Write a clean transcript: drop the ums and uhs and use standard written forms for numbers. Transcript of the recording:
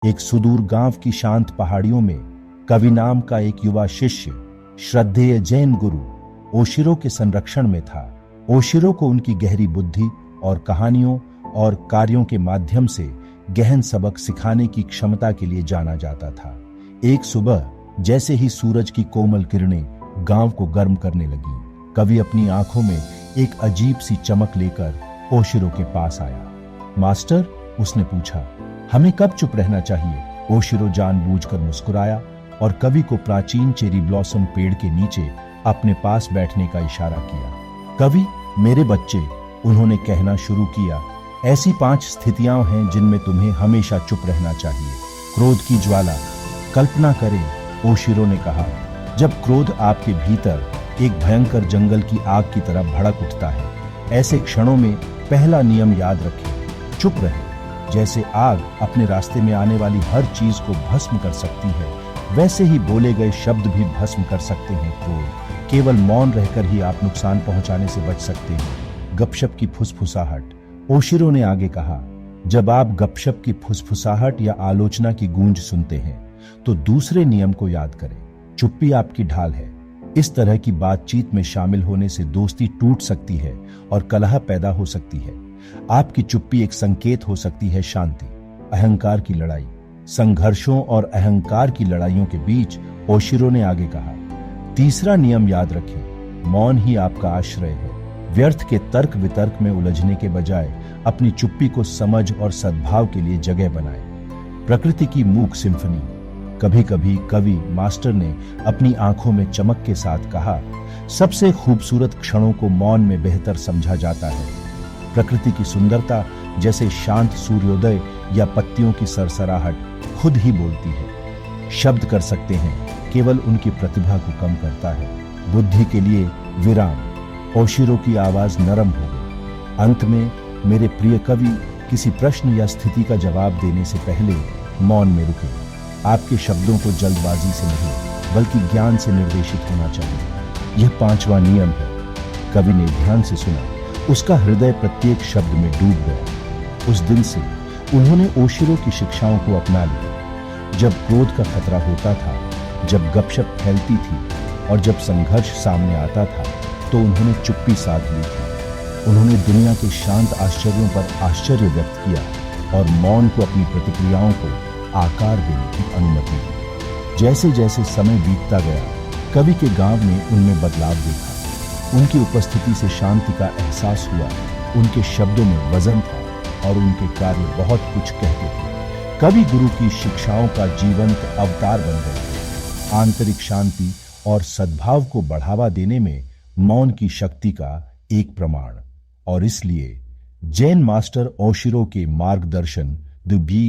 एक सुदूर गांव की शांत पहाड़ियों में कवि नाम का एक युवा शिष्य श्रद्धेय जैन गुरु ओशिरो के संरक्षण में था। ओशिरो को उनकी गहरी बुद्धि और कहानियों और कार्यों के माध्यम से गहन सबक सिखाने की क्षमता के लिए जाना जाता था। एक सुबह जैसे ही सूरज की कोमल किरणें गांव को गर्म करने लगी, कवि अपनी आंखों में एक अजीब सी चमक लेकर ओशिरो के पास आया। मास्टर, उसने पूछा, हमें कब चुप रहना चाहिए? ओशिरो जानबूझकर मुस्कुराया और कवि को प्राचीन चेरी ब्लॉसम पेड़ के नीचे अपने पास बैठने का इशारा किया। कवि, मेरे बच्चे, उन्होंने कहना शुरू किया, ऐसी 5 स्थितियां हैं जिनमें तुम्हें हमेशा चुप रहना चाहिए। क्रोध की ज्वाला। कल्पना करें, ओशिरो ने कहा, जब क्रोध आपके भीतर एक भयंकर जंगल की आग की तरह भड़क उठता है। ऐसे क्षणों में पहला नियम याद रखें, चुप रहें। जैसे आग अपने रास्ते में आने वाली हर चीज को भस्म कर सकती है, वैसे ही बोले गए शब्द भी भस्म कर सकते हैं क्रोध। केवल मौन रहकर ही आप नुकसान पहुंचाने से बच सकते हैं। गपशप की फुसफुसाहट। ओशिरो ने आगे कहा, जब आप गपशप की फुसफुसाहट या आलोचना की गूंज सुनते हैं तो दूसरे नियम को याद करें, चुप्पी आपकी ढाल है। इस तरह की बातचीत में शामिल होने से दोस्ती टूट सकती है और कलह पैदा हो सकती है। आपकी चुप्पी एक संकेत हो सकती है शांति। अहंकार की लड़ाई। संघर्षों और अहंकार की लड़ाइयों के बीच ओशिरो ने आगे कहा, तीसरा नियम याद रखें, मौन ही आपका आश्रय है। व्यर्थ के तर्क वितर्क में उलझने के बजाय अपनी चुप्पी को समझ और सद्भाव के लिए जगह बनाएं। प्रकृति की मूक सिम्फनी। कभी कभी कवि मास्टर ने अपनी आंखों में चमक के साथ कहा, सबसे खूबसूरत क्षणों को मौन में बेहतर समझा जाता है। प्रकृति की सुंदरता, जैसे शांत सूर्योदय या पत्तियों की सरसराहट, खुद ही बोलती है। शब्द कर सकते हैं, केवल उनकी प्रतिभा को कम करता है। बुद्धि के लिए विराम। ओशिरो की आवाज नरम हो गई। अंत में मेरे प्रिय कवि, किसी प्रश्न या स्थिति का जवाब देने से पहले मौन में रुके। आपके शब्दों को जल्दबाजी से नहीं बल्कि ज्ञान से निर्देशित होना चाहिए। यह 5वां नियम है। कवि ने ध्यान से सुना। उसका हृदय प्रत्येक शब्द में डूब गया। उस दिन से उन्होंने ओशिरो की शिक्षाओं को अपना लिया। जब क्रोध का खतरा होता था, जब गपशप फैलती थी और जब संघर्ष सामने आता था, तो उन्होंने चुप्पी साध ली थी। उन्होंने दुनिया के शांत आश्चर्यों पर आश्चर्य व्यक्त किया और मौन को अपनी प्रतिक्रियाओं को आकार देने की अनुमति दी। जैसे जैसे समय बीतता गया, कवि के गांव ने उनमें बदलाव देखा। उनकी उपस्थिति से शांति का एहसास हुआ। उनके शब्दों में वजन था और उनके कार्य बहुत कुछ कहते थे। कवि गुरु की शिक्षाओं का जीवंत अवतार बन गए। आंतरिक शांति और सद्भाव को बढ़ावा देने में मौन की शक्ति का एक प्रमाण। और इसलिए जैन मास्टर ओशिरो के मार्गदर्शन द बी